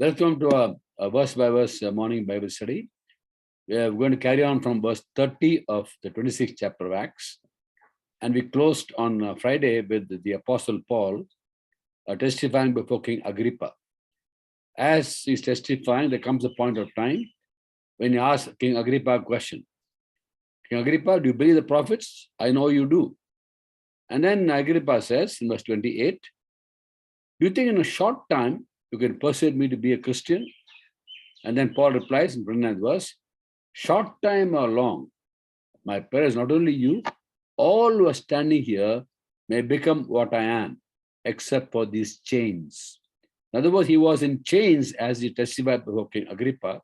Welcome to a verse by verse morning Bible study. We are going to carry on from verse 30 of the 26th chapter of Acts. And we closed on Friday with the Apostle Paul testifying before King Agrippa. As he's testifying, there comes a point of time when he asks King Agrippa a question. King Agrippa, do you believe the prophets? I know you do. And then Agrippa says in verse 28, do you think in a short time you can persuade me to be a Christian? And then Paul replies in 29th verse, short time or long, my prayer is not only you, all who are standing here may become what I am, except for these chains. In other words, he was in chains as he testified before King Agrippa.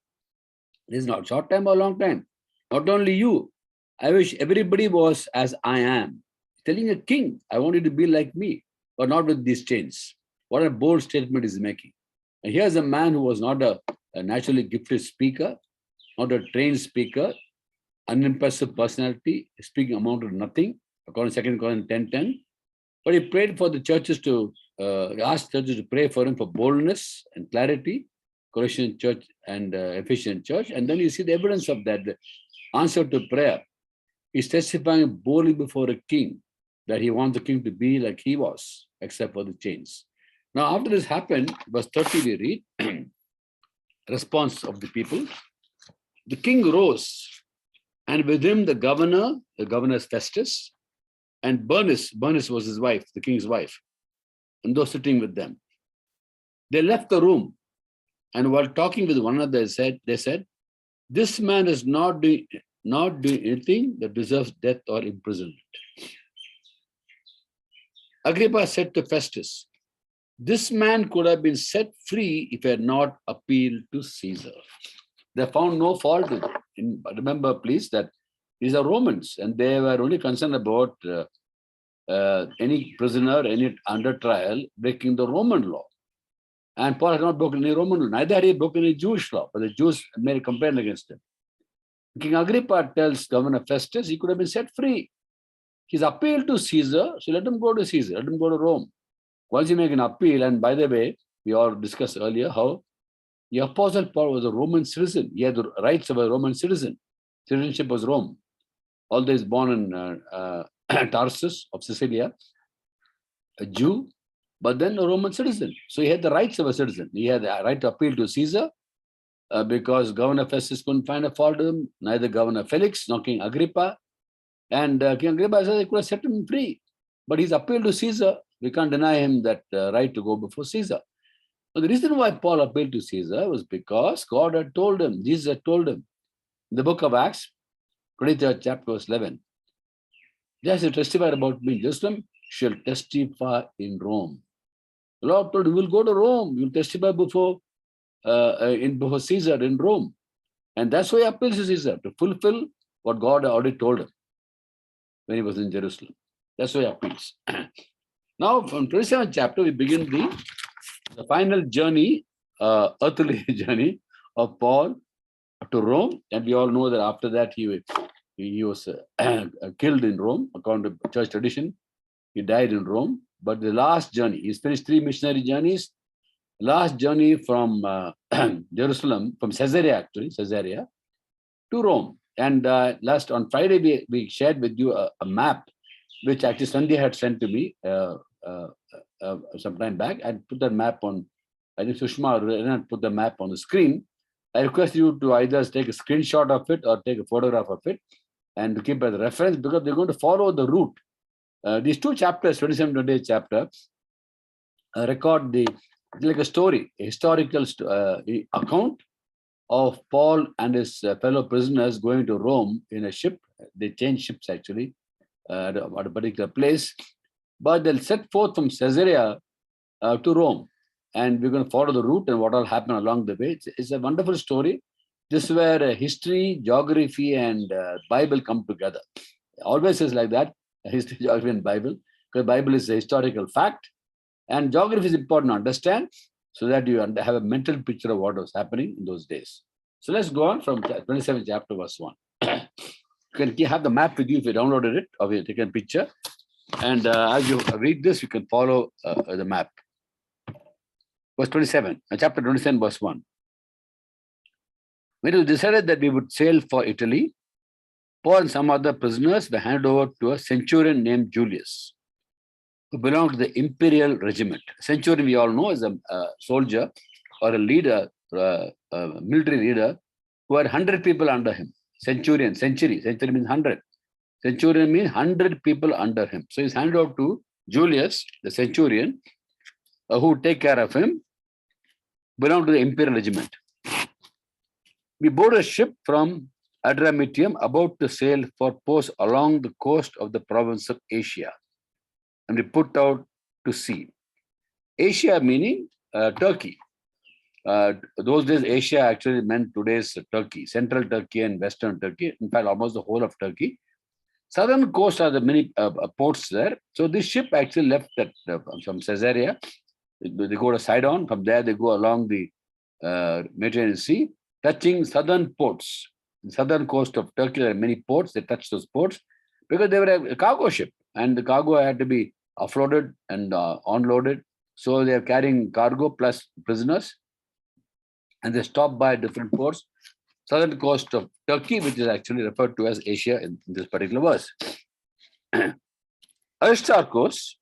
This is not short time or long time. Not only you, I wish everybody was as I am. Telling a king, I want you to be like me, but not with these chains. What a bold statement he's making. And here's a man who was not a naturally gifted speaker, not a trained speaker, unimpressive personality, speaking amounted to nothing, according to 2 Corinthians 10:10. But he prayed for the churches to, asked churches to pray for him for boldness and clarity, Colossian church and Ephesian church. And then you see the evidence of that, the answer to prayer. He's testifying boldly before a king that he wants the king to be like he was, except for the chains. Now, after this happened, verse 30, we read, response of the people. The king rose, and with him the governor's Festus, and Bernice was his wife, the king's wife, and those sitting with them. They left the room, and while talking with one another, they said, this man is not doing anything that deserves death or imprisonment. Agrippa said to Festus, this man could have been set free if he had not appealed to Caesar. They found no fault with it. Remember, please, that these are Romans, and they were only concerned about any prisoner, any under trial, breaking the Roman law. And Paul had not broken any Roman law, neither had he broken any Jewish law, but the Jews made a complaint against him. King Agrippa tells Governor Festus he could have been set free. He's appealed to Caesar, so let him go to Caesar, let him go to Rome. Once you make an appeal, and by the way, we all discussed earlier how the Apostle Paul was a Roman citizen. He had the rights of a Roman citizen. Citizenship was Rome. Although he's born in Tarsus of Sicilia, a Jew, but then a Roman citizen. So he had the rights of a citizen. He had the right to appeal to Caesar because Governor Festus couldn't find a fault with him, neither Governor Felix nor King Agrippa. And King Agrippa said they could have set him free. But he's appealed to Caesar. We can't deny him that right to go before Caesar. But the reason why Paul appealed to Caesar was because God had told him, Jesus had told him, in the book of Acts, 23rd chapter, verse 11, just to testify about me in Jerusalem, shall testify in Rome. The Lord told him, you will go to Rome, you will testify before Caesar in Rome. And that's why he appeals to Caesar, to fulfill what God already told him when he was in Jerusalem. That's why he appeals. Now, from 27th chapter, we begin the final journey, earthly journey of Paul to Rome. And we all know that after that, he was killed in Rome, according to church tradition. He died in Rome. But the last journey, he's finished 3 missionary journeys. Last journey from Jerusalem, from Caesarea to Rome. And last on Friday, we shared with you a map, which actually Sunday had sent to me some time back. I put that map on, I think Sushma put the map on the screen. I request you to either take a screenshot of it or take a photograph of it and to keep as a reference, because they're going to follow the route. These 2 chapters, 27 and 28 chapter, record like a story, a historical account of Paul and his fellow prisoners going to Rome in a ship. They changed ships actually at a particular place, but they'll set forth from Caesarea to Rome, and we're going to follow the route and what will happen along the way. It's a wonderful story. This is where history, geography, and Bible come together. Always is like that, history, geography, and Bible, because Bible is a historical fact, and geography is important to understand so that you have a mental picture of what was happening in those days. So let's go on from 27th chapter, verse 1. You can have the map with you if you downloaded it or you take a picture. And as you read this, you can follow the map. verse 27, chapter 27, verse 1. When it was decided that we would sail for Italy, Paul and some other prisoners were handed over to a centurion named Julius, who belonged to the imperial regiment. Centurion, we all know, is a soldier or a leader, a military leader, who had 100 people under him. Centurion means 100. Centurion means 100 people under him. So he's handed over to Julius, the centurion, who would take care of him, belonged to the imperial regiment. We boarded a ship from Adramyttium about to sail for ports along the coast of the province of Asia. And we put out to sea. Asia meaning Turkey. Those days, Asia actually meant today's Turkey, central Turkey and western Turkey. In fact, almost the whole of Turkey. Southern coast are the many ports there. So this ship actually left at, from Caesarea. They go to Sidon. From there, they go along the Mediterranean Sea, touching southern ports. The southern coast of Turkey, there are many ports. They touch those ports because they were a cargo ship, and the cargo had to be offloaded and unloaded. So they are carrying cargo plus prisoners, and they stop by different ports. Southern coast of Turkey, which is actually referred to as Asia in this particular verse. Aristarchus,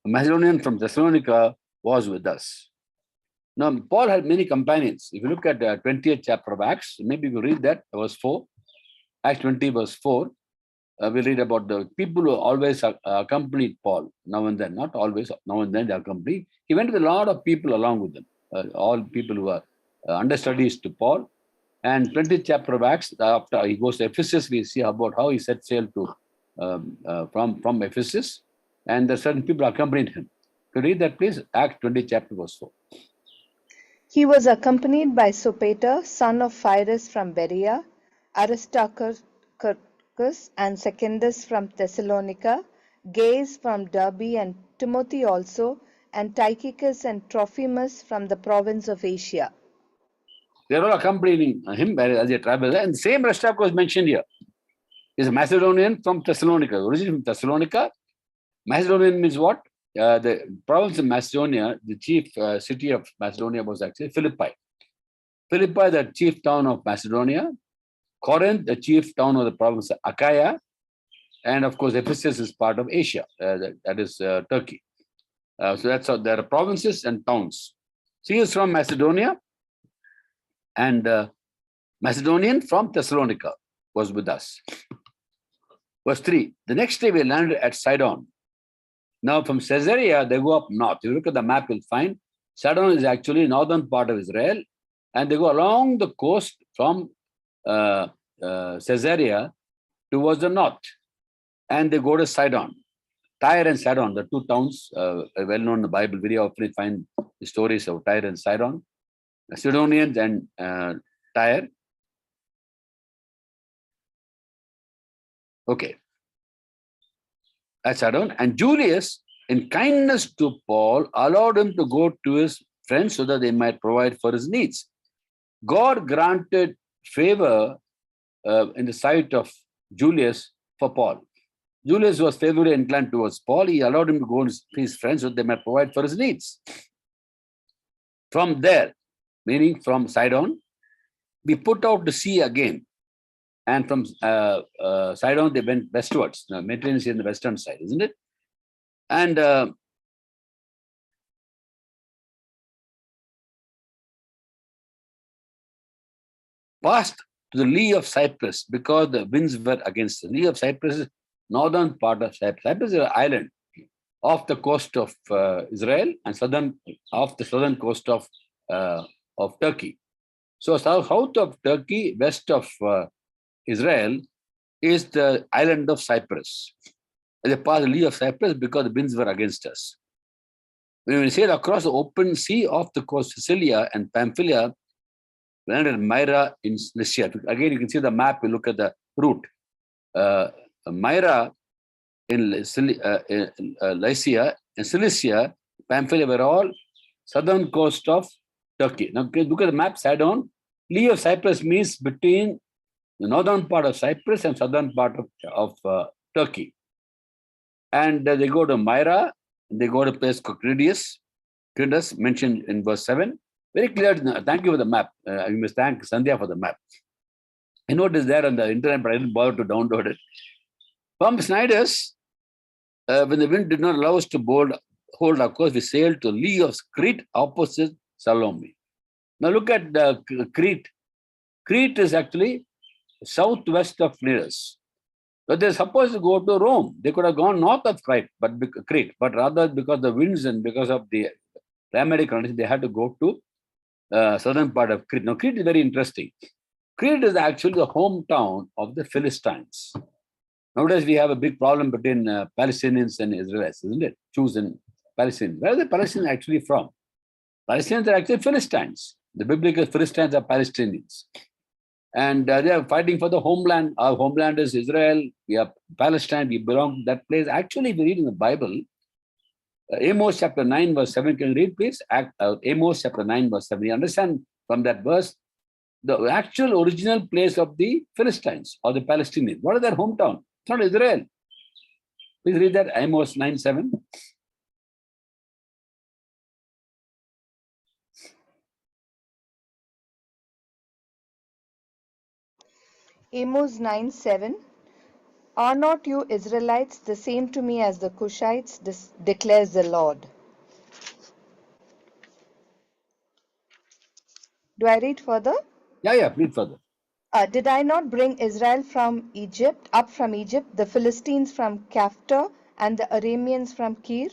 a Macedonian from Thessalonica, was with us. Now, Paul had many companions. If you look at the 20th chapter of Acts, maybe you read that, verse 4, Acts 20, verse 4, we read about the people who always accompanied Paul, now and then, not always, now and then they accompanied. He went with a lot of people along with them, all people who are understudies to Paul. And 20th chapter of Acts, after he goes to Ephesus, we see about how he set sail to from Ephesus, and the certain people accompanied him. Could you read that, please? Acts 20, chapter verse 4. He was accompanied by Sopater, son of Pyrrhus from Berea, Aristarchus and Secundus from Thessalonica, Gaius from Derbe, and Timothy also, and Tychicus and Trophimus from the province of Asia. They are all accompanying him as they travel. And the same Aristarchus mentioned here. He's a Macedonian from Thessalonica, originally from Thessalonica. Macedonian means what? The province of Macedonia, the chief city of Macedonia was actually Philippi. Philippi, the chief town of Macedonia. Corinth, the chief town of the province of Achaia. And of course, Ephesus is part of Asia, that is Turkey. So that's how there are provinces and towns. So he is from Macedonia, and Macedonian from Thessalonica was with us. Verse 3, the next day we landed at Sidon. Now from Caesarea, they go up north. If you look at the map, you'll find Sidon is actually northern part of Israel, and they go along the coast from Caesarea towards the north, and they go to Sidon. Tyre and Sidon, the two towns well known in the Bible. Very often you find the stories of Tyre and Sidon, Sidonians and Tyre. Okay. At Sidon, and Julius, in kindness to Paul, allowed him to go to his friends so that they might provide for his needs. God granted favor in the sight of Julius for Paul. Julius was favorably inclined towards Paul. He allowed him to go to his friends so that they might provide for his needs. From there, meaning from Sidon, we put out to sea again. And from Sidon, they went westwards. Now, Mediterranean Sea on the western side, isn't it? And passed to the lee of Cyprus because the winds were against the lee of Cyprus is northern part of Cyprus. Cyprus is an island off the coast of Israel and off the southern coast of Turkey. So south of Turkey, west of Israel is the island of Cyprus. They passed the lee of Cyprus because the winds were against us. When we sailed across the open sea off the coast of Sicilia and Pamphylia, we landed at Myra in Cilicia. Again, you can see the map, you look at the route. Myra in Lycia and Cilicia, Pamphylia were all southern coast of Turkey. Now, look at the map, Sidon. Lee of Cyprus means between the northern part of Cyprus and southern part of Turkey. And they go to Myra, they go to a place called Cnidius, Credus mentioned in verse 7. Very clear. Thank you for the map. You must thank Sandhya for the map. I know it is there on the internet, but I didn't bother to download it. From Snyder's, when the wind did not allow us to hold our course, we sailed to lee of Crete opposite Salome. Now look at Crete. Crete is actually southwest of Cnidus. But they're supposed to go to Rome. They could have gone north of Crete, but rather because the winds and because of the climatic conditions, they had to go to southern part of Crete. Now Crete is very interesting. Crete is actually the hometown of the Philistines. Nowadays, we have a big problem between Palestinians and Israelis, isn't it? Jews and Palestinians. Where are the Palestinians actually from? Palestinians are actually Philistines. The biblical Philistines are Palestinians. And they are fighting for the homeland. Our homeland is Israel. We are Palestine. We belong to that place. Actually, if you read in the Bible, Amos chapter 9, verse 7, can you read, please? Amos chapter 9, verse 7. You understand from that verse the actual original place of the Philistines or the Palestinians. What is their hometown? It's not Israel. Please read that, Amos 9, 7. Amos 9:7. Are not you Israelites the same to me as the Cushites, declares the Lord. Do I read further? Yeah, read further. Did I not bring Israel from Egypt, up from Egypt, the Philistines from Caphtor, and the Arameans from Kir?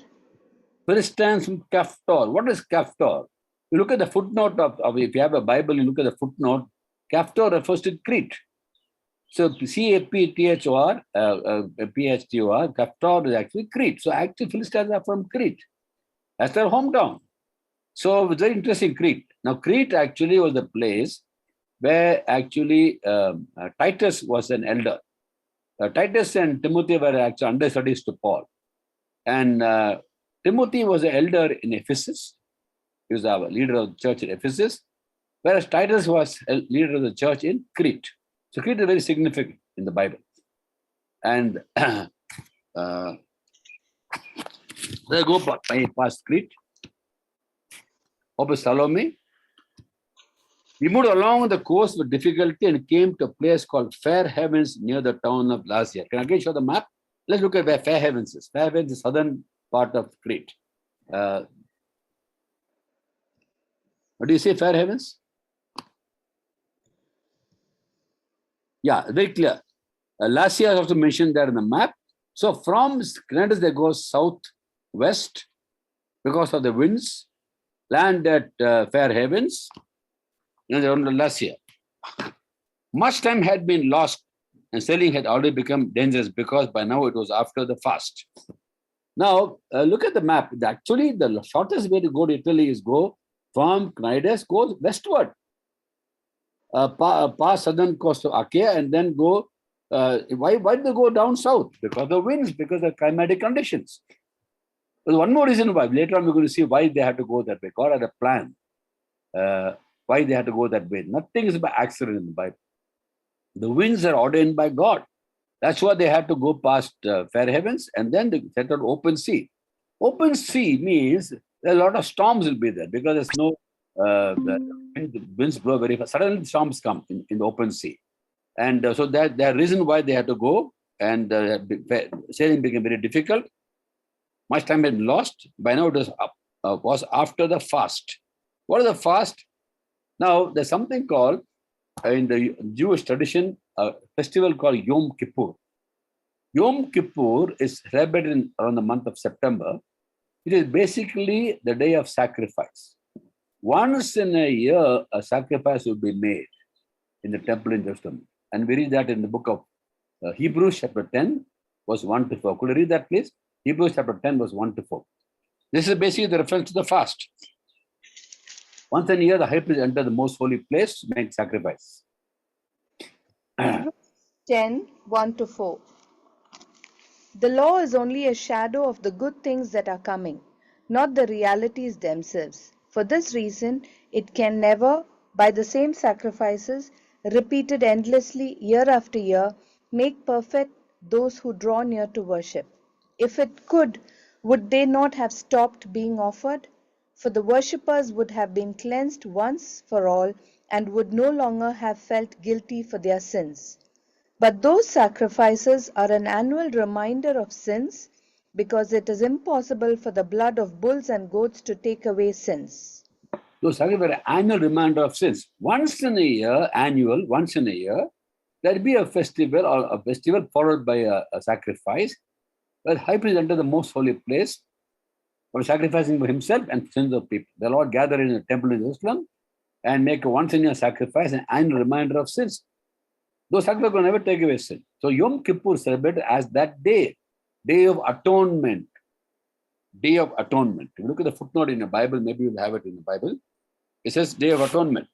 Philistines from Caphtor. What is Caphtor? You look at the footnote of if you have a Bible, you look at the footnote. Caphtor refers to Crete. So Caphtor, Phtor, Caphtor is actually Crete. So actually Philistines are from Crete. That's their hometown. So it's very interesting, Crete. Now Crete actually was the place where actually Titus was an elder. Titus and Timothy were actually understudies to Paul. And Timothy was an elder in Ephesus. He was our leader of the church in Ephesus, whereas Titus was a leader of the church in Crete. So Crete is very significant in the Bible. And they go past Crete, opposite Salome. We moved along the coast with difficulty and came to a place called Fair Havens near the town of Lasea. Can I again show the map? Let's look at where Fair Havens is. Fair Havens is the southern part of Crete. What do you say, Fair Havens? Yeah, very clear. Lasea is also mentioned there in the map. So from Cnidus, they go southwest because of the winds, land at Fair Havens, and around Lasea. Much time had been lost and sailing had already become dangerous because by now it was after the fast. Now, look at the map. Actually, the shortest way to go to Italy is go from Cnidus, go westward. Pass southern coast of Achaia and then go. Why did they go down south? Because of the winds, because of climatic conditions. There's one more reason why. Later on, we're going to see why they had to go that way. God had a plan. Why they had to go that way. Nothing is by accident in the Bible. The winds are ordained by God. That's why they had to go past Fair Havens and then they settled open sea. Open sea means a lot of storms will be there because there's no the winds blow very fast. Suddenly storms come in the open sea. And so that the reason why they had to go and sailing became very difficult. Much time had been lost. By now it was after the fast. What is the fast? Now there's something called in the Jewish tradition a festival called Yom Kippur. Yom Kippur is celebrated around the month of September. It is basically the day of sacrifice. Once in a year, a sacrifice will be made in the temple in Jerusalem. And we read that in the book of Hebrews chapter 10, verse 1 to 4. Could you read that, please? Hebrews chapter 10, verse 1 to 4. This is basically the reference to the fast. Once in a year, the high priest enters the most holy place to make sacrifice. 10, 1 to 4. The law is only a shadow of the good things that are coming, not the realities themselves. For this reason, it can never, by the same sacrifices, repeated endlessly year after year, make perfect those who draw near to worship. If it could, would they not have stopped being offered? for the worshippers would have been cleansed once for all and would no longer have felt guilty for their sins. But those sacrifices are an annual reminder of sins because it is impossible for the blood of bulls and goats to take away sins. Those sacrifices are an annual reminder of sins. Once in a year, once in a year, there'll be a festival or a festival followed by a sacrifice where the high priest enters the most holy place for sacrificing for himself and sins of people. The Lord gather in the temple in Jerusalem and make a once in a year sacrifice, an annual reminder of sins. Those sacrifices will never take away sin. So Yom Kippur is celebrated as that day, Day of Atonement. Day of Atonement. If you look at the footnote in the Bible, maybe you'll have it in the Bible. It says Day of Atonement.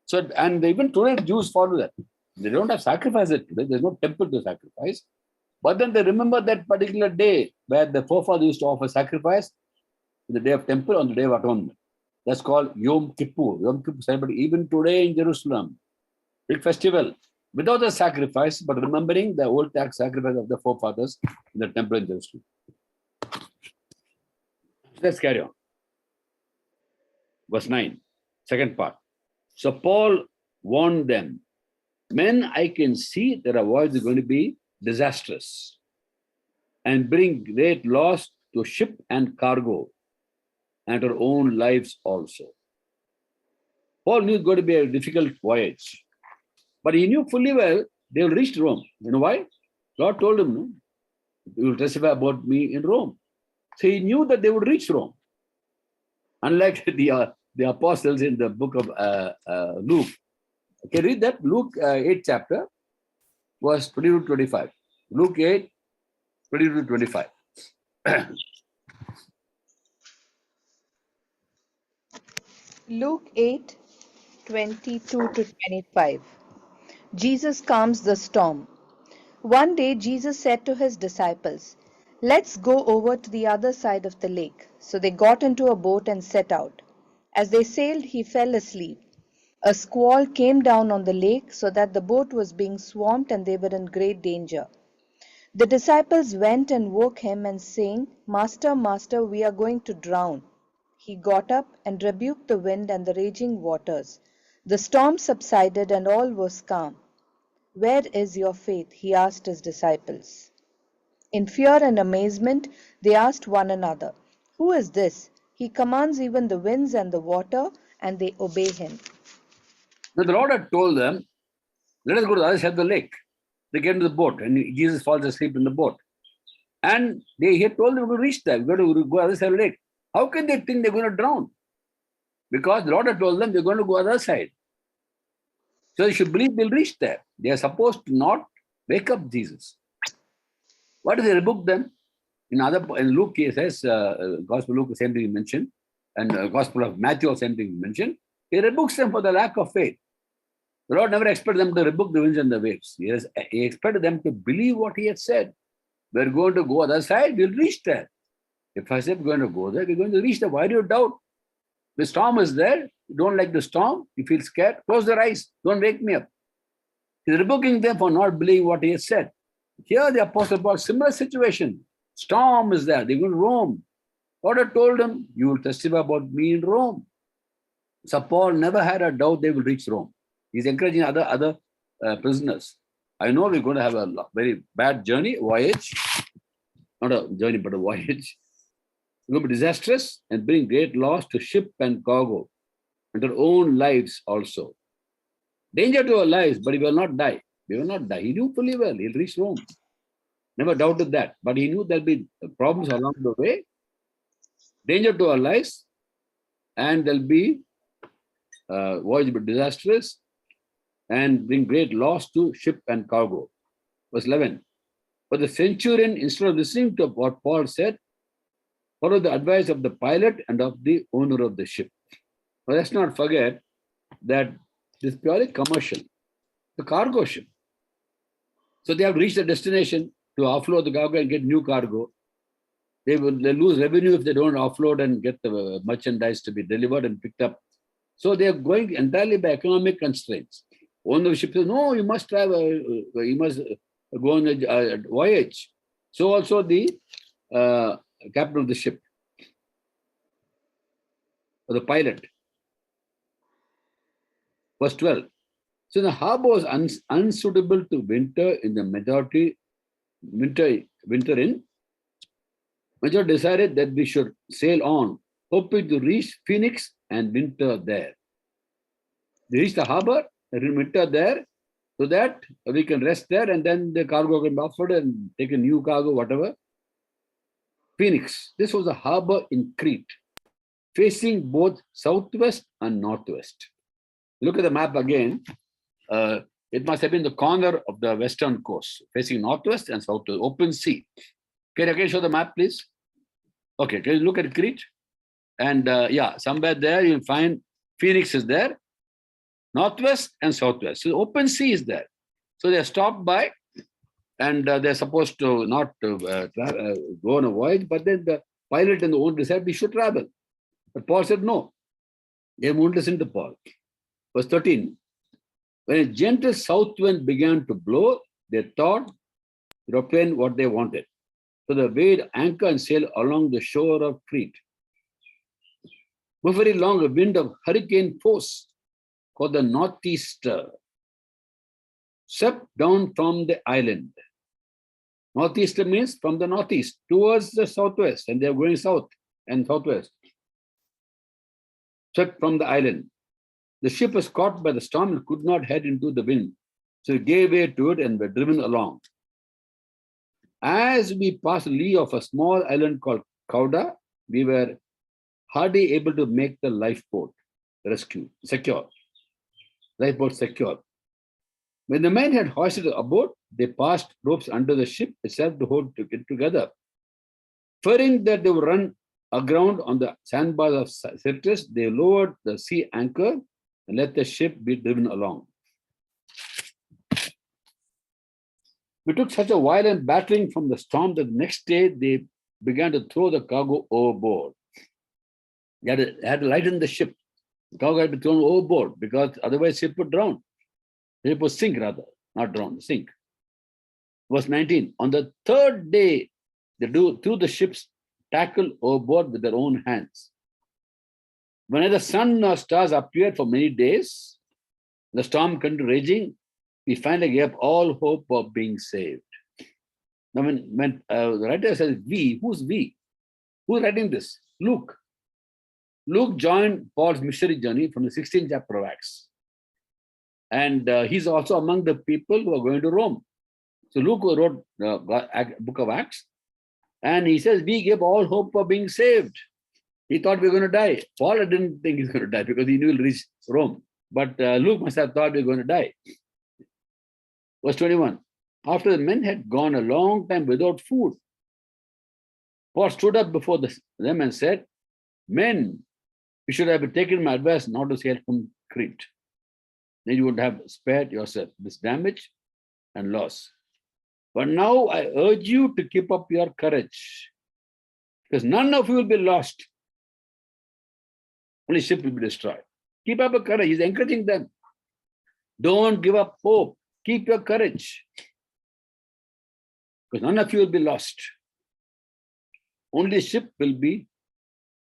So, and even today, Jews follow that. They don't have sacrifices today. There's no temple to sacrifice. But then they remember that particular day where the forefathers used to offer sacrifice, the day of temple, on the Day of Atonement. That's called Yom Kippur. Yom Kippur celebrated even today in Jerusalem. Big festival. Without a sacrifice, but remembering the old tax sacrifice of the forefathers in the temple in Jerusalem. Let's carry on. Verse 9, second part. So Paul warned them, men, I can see their voyage is going to be disastrous and bring great loss to ship and cargo and our own lives also. Paul knew it's going to be a difficult voyage, but he knew fully well they will reach Rome. You know why? God told him, no, you will testify about me in Rome. So he knew that they would reach Rome. Unlike the apostles in the book of Luke. Okay, read that. Luke 8 chapter, verse 22 to 25. Luke 8, 22 to 25. Luke 8, 22 to 25. Jesus calms the storm. One day Jesus said to his disciples, "Let's go over to the other side of the lake." So they got into a boat and set out. As they sailed, he fell asleep. A squall came down on the lake so that the boat was being swamped and they were in great danger. The disciples went and woke him and saying, "Master, Master, we are going to drown." He got up and rebuked the wind and the raging waters. The storm subsided and all was calm. "Where is your faith?" he asked his disciples. In fear and amazement, they asked one another, "Who is this? He commands even the winds and the water, and they obey him." Now the Lord had told them, let us go to the other side of the lake. They get into the boat and Jesus falls asleep in the boat. And he had told them to reach there. We're going to go to the other side of the lake. How can they think they're going to drown? Because the Lord had told them they're going to go to the other side. So they should believe they'll reach there. They are supposed to not wake up Jesus. What if they rebuke them? In Luke, he says, Gospel of Luke, the same thing he mentioned, and Gospel of Matthew, the same thing he mentioned. He rebukes them for the lack of faith. The Lord never expected them to rebuke the winds and the waves. He expected them to believe what he had said. We're going to go other side, we'll reach there. If I said we're going to go there, we're going to reach there. Why do you doubt? The storm is there. You don't like the storm. You feel scared. Close your eyes. Don't wake me up. He's rebuking them for not believing what he has said. Here the Apostle Paul, similar situation. Storm is there. They're going to Rome. God had told him, you will testify about me in Rome. So Paul never had a doubt they will reach Rome. He's encouraging other prisoners. I know we're going to have a very bad voyage. Not a journey, but a voyage. It's going to be disastrous and bring great loss to ship and cargo and our own lives also. Danger to our lives, but he will not die. We will not die. He knew fully well he'll reach Rome. Never doubted that. But he knew there'll be problems along the way. Danger to our lives. And there'll be voyage will be disastrous and bring great loss to ship and cargo. Verse 11. But the centurion, instead of listening to what Paul said, followed the advice of the pilot and of the owner of the ship. But let's not forget that this is purely commercial, the cargo ship. So they have reached the destination to offload the cargo and get new cargo. They lose revenue if they don't offload and get the merchandise to be delivered and picked up. So they are going entirely by economic constraints. Owner of the ship says, no, you must travel, you must go on a voyage. So also the captain of the ship. or the pilot. Verse 12. So the harbor was unsuitable to winter in the majority, winter in. Majority decided that we should sail on, hoping to reach Phoenix and winter there. They reached the harbor, winter there, so that we can rest there and then the cargo can be offered and take a new cargo, whatever. Phoenix. This was a harbor in Crete, facing both southwest and northwest. Look at the map again. It must have been the corner of the western coast, facing northwest and southwest, open sea. Can you show the map, please? Okay, can you look at Crete? And yeah, somewhere there you'll find Phoenix is there, northwest and southwest. So open sea is there. So they're stopped by, and they're supposed to not go on a voyage, but then the pilot and the owner decided we should travel. But Paul said no. They won't listen to Paul. Verse 13. When a gentle south wind began to blow, they thought to obtain what they wanted. So they weighed anchor and sailed along the shore of Crete. Before very long, a wind of hurricane force called the northeaster swept down from the island. Northeaster means from the northeast towards the southwest, and they're going south and southwest. Swept from the island. The ship was caught by the storm and could not head into the wind, so it gave way to it and were driven along. As we passed lee of a small island called Cauda, we were hardly able to make the lifeboat secure. Lifeboat secure. When the men had hoisted a boat, they passed ropes under the ship itself to hold it together. Fearing that they would run aground on the sandbars of Syrtis, they lowered the sea anchor and let the ship be driven along. We took such a violent battering from the storm that the next day they began to throw the cargo overboard. They had to lighten the ship. The cargo had to be thrown overboard because otherwise the ship would drown. The ship would sink rather, not drown, sink. Verse 19, on the third day, they threw the ship's tackle overboard with their own hands. When neither sun nor stars appeared for many days, the storm continued raging, we finally gave up all hope of being saved. Now, when the writer says we, who's we? Who's writing this? Luke. Luke joined Paul's missionary journey from the 16th chapter of Acts. And he's also among the people who are going to Rome. So Luke wrote the book of Acts. And he says, we gave all hope of being saved. He thought we were going to die. Paul didn't think he's going to die because he knew he'll reach Rome. But Luke must have thought we were going to die. Verse 21. After the men had gone a long time without food, Paul stood up before them and said, men, you should have taken my advice not to sail from Crete. Then you would have spared yourself this damage and loss. But now I urge you to keep up your courage, because none of you will be lost. Only ship will be destroyed. Keep up your courage. He's encouraging them. Don't give up hope. Keep your courage, because none of you will be lost. Only ship will be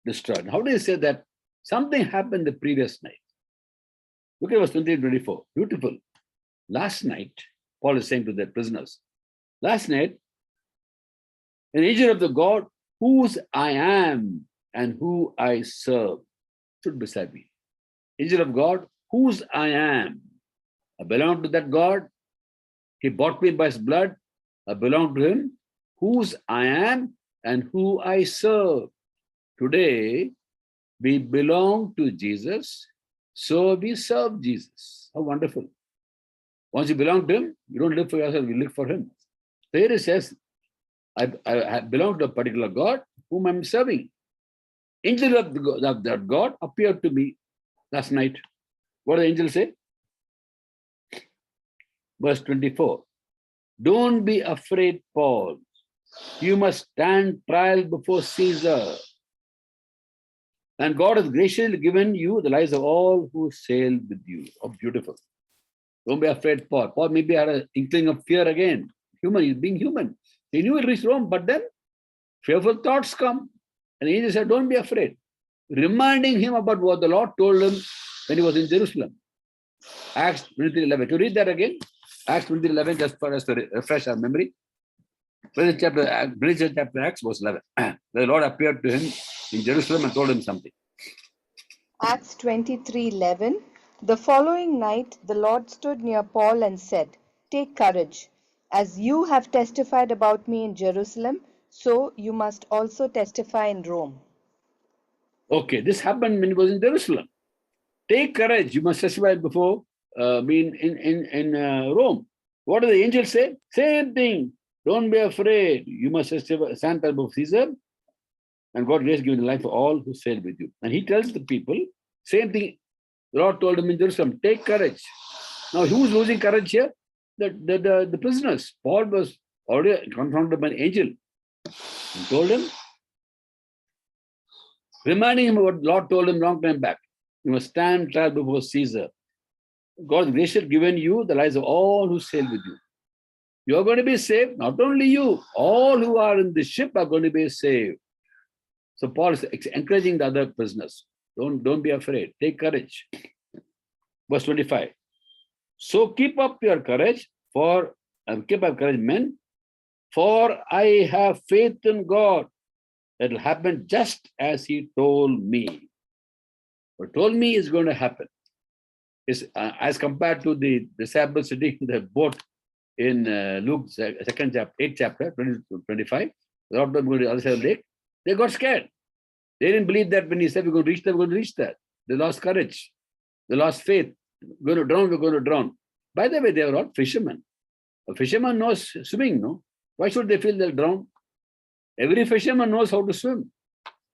destroyed. How do you say that? Something happened the previous night. Look at verse 23-24. Beautiful. Last night, Paul is saying to the prisoners, last night, an angel of the God whose I am and who I serve stood beside me. Angel of God whose I am. I belong to that God. He bought me by his blood. I belong to him, whose I am and who I serve. Today, we belong to Jesus, so we serve Jesus. How wonderful. Once you belong to him, you don't live for yourself, you live for him. So here it says, I belong to a particular God whom I'm serving. Angel of that God appeared to me last night. What did the angel say? Verse 24. Don't be afraid, Paul. You must stand trial before Caesar. And God has graciously given you the lives of all who sail with you. Oh, beautiful. Don't be afraid, Paul. Paul maybe had an inkling of fear again. Human, he's being human. He knew he'll reach Rome, but then fearful thoughts come. And the angel said, don't be afraid. reminding him about what the Lord told him when he was in Jerusalem. Acts 23:11. To read that again, Acts 23:11, just for us to refresh our memory. Present chapter Acts was 11. The Lord appeared to him in Jerusalem and told him something. Acts 23:11. The following night the Lord stood near Paul and said, "Take courage. As you have testified about me in Jerusalem, so you must also testify in Rome." Okay, this happened when he was in Jerusalem. Take courage. You must testify before me in Rome. What do the angels say? Same thing. Don't be afraid. You must stand before Caesar, and God grace given the life for all who sail with you. And he tells the people, same thing the Lord told him in Jerusalem, take courage. Now, who's losing courage here? The prisoners. Paul was already confronted by an angel. He told him, reminding him of what the Lord told him long time back. You must stand trial before Caesar. God's grace has given you the lives of all who sail with you. You are going to be saved. Not only you, all who are in the ship are going to be saved. So Paul is encouraging the other prisoners. Don't be afraid. Take courage. Verse 25. So keep up your courage, men, for I have faith in God. It will happen just as he told me. What told me is going to happen. Is as compared to the disciples sitting in the boat in Luke 2nd chapter, 8th chapter, 20 to 25. The Lord going to the other side of the lake. They got scared. They didn't believe that when he said we're going to reach there, we're going to reach there. They lost courage. They lost faith. We're going to drown, we're going to drown. By the way, they were all fishermen. A fisherman knows swimming, no? Why should they feel they'll drown? Every fisherman knows how to swim.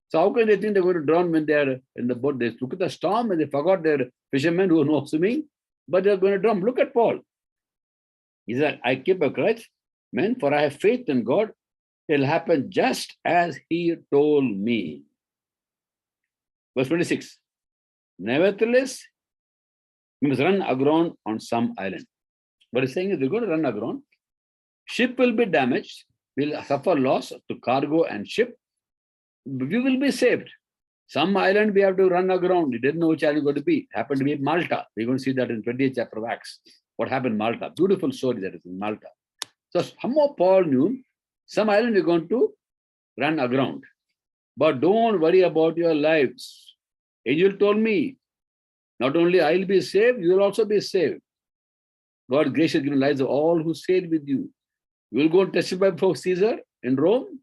So how can they think they're going to drown when they're in the boat? They look at the storm and they forgot they're fishermen who know swimming, but they're going to drown. Look at Paul. He said, I keep a courage, men, for I have faith in God. It'll happen just as he told me. Verse 26. Nevertheless, we must run aground on some island. What he's saying is we're going to run aground. Ship will be damaged. We'll suffer loss to cargo and ship. We will be saved. Some island we have to run aground. We didn't know which island it's going to be. It happened to be Malta. We're going to see that in 20th chapter of Acts. What happened in Malta? Beautiful story that is in Malta. So somehow Paul knew some island we're going to run aground. But don't worry about your lives. Angel told me, not only I'll be saved, you will also be saved. God graciously given lives of all who sail with you. You will go and testify before Caesar in Rome.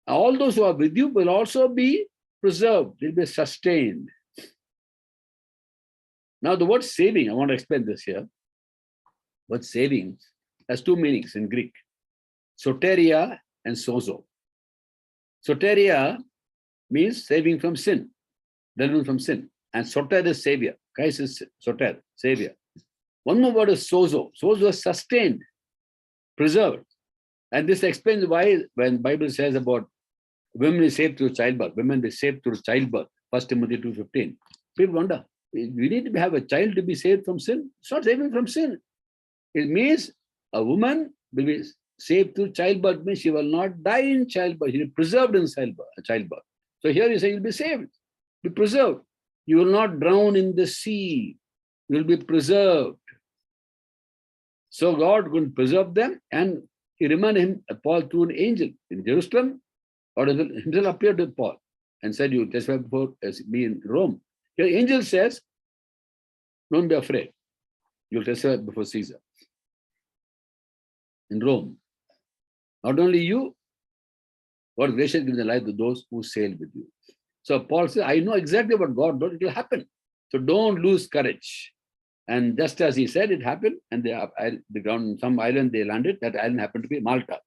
All those who are with you will also be preserved. They'll be sustained. Now the word saving, I want to explain this here. Word saving has two meanings in Greek. Soteria and sozo. Soteria means saving from sin, deliverance from sin. And soter is savior. Christ is soter, savior. One more word is sozo. Sozo is sustained, preserved. And this explains why when Bible says about women is saved through childbirth, women is saved through childbirth, 1 Timothy 2:15. People wonder, we need to have a child to be saved from sin? It's not saving from sin. It means a woman will be saved through childbirth, means she will not die in childbirth, she will be preserved in childbirth. So here you say you'll be saved, be preserved. You will not drown in the sea. You will be preserved. So God will preserve them, and he reminded him, Paul through an angel in Jerusalem, or himself appeared to Paul and said, you testify before me in Rome. Here angel says, don't be afraid. You'll testify before Caesar in Rome. Not only you, God graciously gives the life to those who sail with you. So Paul says, I know exactly what God does, it will happen. So don't lose courage. And just as he said, it happened, and the ground, some island they landed, that island happened to be Malta.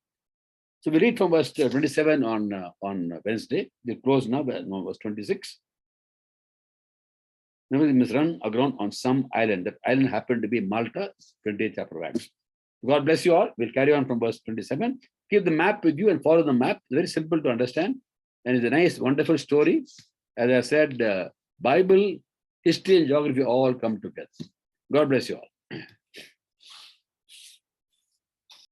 So we read from verse 27 on Wednesday. They close now, verse 26. Now we must run aground on some island. That island happened to be Malta, 28th chapter of Acts. God bless you all. We'll carry on from verse 27. Keep the map with you and follow the map. It's very simple to understand. And it's a nice, wonderful story. As I said, Bible, history, and geography all come together. God bless you all.